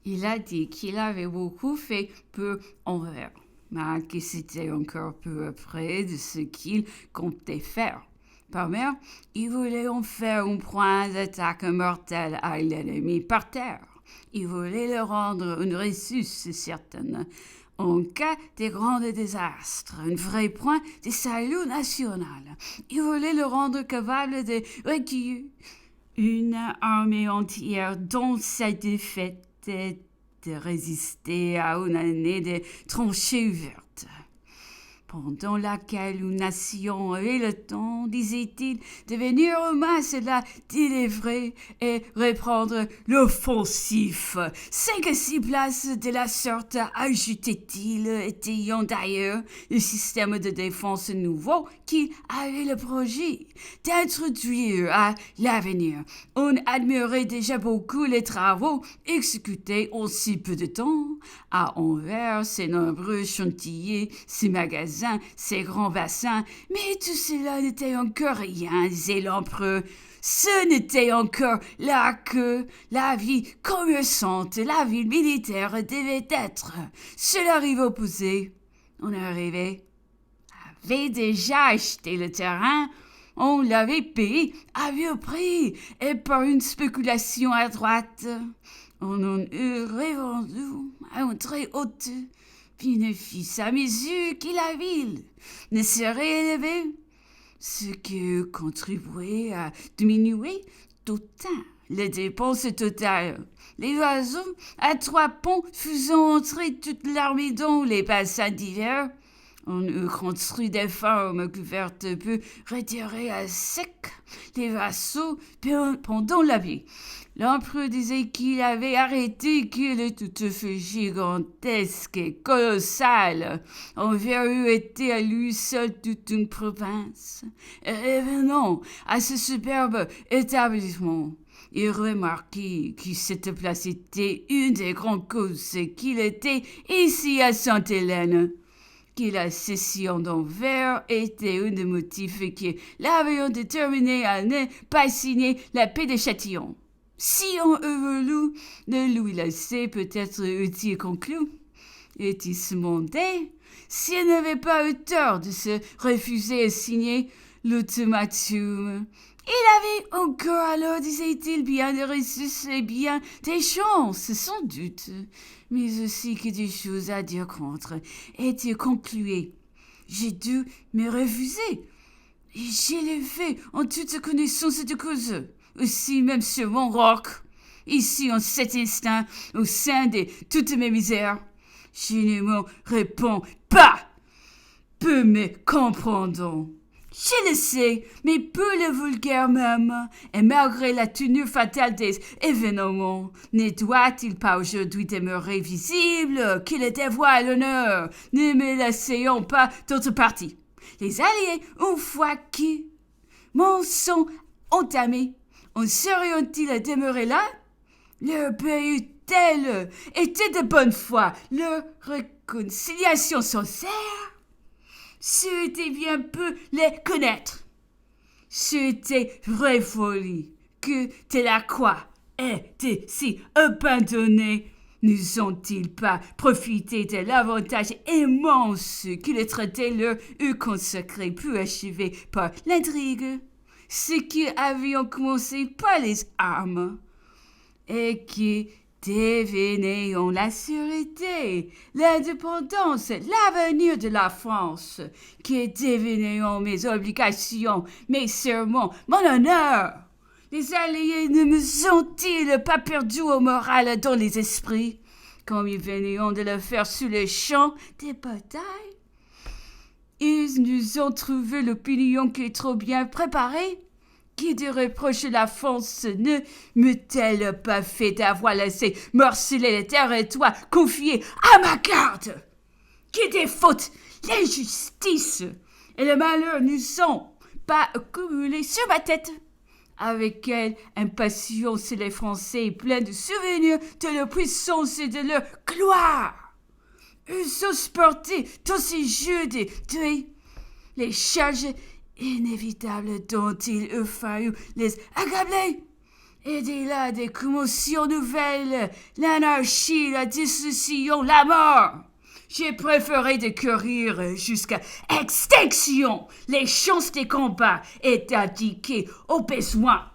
Il a dit qu'il avait beaucoup fait peu envers, mais que c'était encore peu près de ce qu'il comptait faire. Par mère, il voulait en faire un point d'attaque mortel à l'ennemi par terre. Il voulait le rendre une ressource certaine. En cas de grands désastres, un vrai point de salut national. Il voulait le rendre capable de recueillir une armée entière dont sa défaite était de résister à une année de tranchées ouvertes, pendant laquelle une nation avait le temps, disait-il, de venir en masse la délivrer et reprendre l'offensif. 5 à 6 places de la sorte, ajoutait-il, étayant d'ailleurs le système de défense nouveau qu'il avait le projet d'introduire à l'avenir. On admirait déjà beaucoup les travaux exécutés en si peu de temps. À Anvers, ses nombreux chantiers, ses magasins, ses grands bassins, mais tout cela n'était encore rien, disait l'empereur. Ce n'était encore là que la vie commerçante, la vie militaire devait être. Cela rive opposée. On avait déjà acheté le terrain, on l'avait payé à vieux prix et par une spéculation à droite. On en eut revendu à un très haut bénéfice à mesure que la ville ne serait élevée, ce qui contribuait à diminuer d'autant les dépenses totales. Les oiseaux à 3 ponts faisant entrer toute l'armée dans les bassins d'hiver. On eut construit des fermes couvertes peu retirées à sec les vassaux pendant la vie. L'empereur disait qu'il avait arrêté qu'il est tout à fait gigantesque et colossal. Anvers eût été à lui seul toute une province. Et revenons à ce superbe établissement. Il remarquait que cette place était une des grandes causes qu'il était ici à Sainte-Hélène, que la cession d'Anvers était un des motifs qui l'avaient déterminé à ne pas signer la paix de Châtillon. Si on eût voulu le lui laisser, peut-être eût-il conclu. Et il se demandait s'il n'avait pas eu tort de se refuser à signer l'ultimatum. Il avait encore alors, disait-il, bien des ressources et bien des chances, sans doute, mais aussi que des choses à dire contre. Et il concluait. J'ai dû me refuser. Et je l'ai fait en toute connaissance de cause. Aussi même sur mon roc. Ici, en cet instant, au sein de toutes mes misères. Je ne me réponds pas. Peu me comprendront. Je le sais, mais peu le vulgaire même, et malgré la tenue fatale des événements, ne doit-il pas aujourd'hui demeurer visible qu'il est dévoile l'honneur? Ne me laissons pas d'autre parti. Les Alliés, une fois qu'ils m'en sont entamés, en serions-ils demeurés là? Leur pays tel était de bonne foi, leur réconciliation sincère. C'était bien peu les connaître. C'était vraie folie que de la quoi était si abandonnés. Ne ont-ils pas profité de l'avantage immense que le traité leur eût consacré pour achever par l'intrigue ce qui avions commencé par les armes et qui devenaient la sûreté, l'indépendance, l'avenir de la France, qui devenaient mes obligations, mes serments, mon honneur. Les Alliés ne me ont-ils pas perdu au moral dans les esprits, comme ils venaient de le faire sur les champs des batailles? Ils nous ont trouvé l'opinion qui est trop bien préparée. Qui de reproche la France ne m'eût-elle pas fait d'avoir laissé morceler les territoires confiés à ma garde? Qui des fautes, l'injustice et le malheur ne sont pas accumulés sur ma tête? Avec quelle impatience les Français, pleins de souvenirs de leur puissance et de leur gloire, ils ont supporté tous ces jeux de tuer les charges inévitables dont il eût fallu les accabler. Et de là, des commotions nouvelles, l'anarchie, la destruction, la mort. J'ai préféré de courir jusqu'à extinction. Les chances des combats et d'indiquer au besoin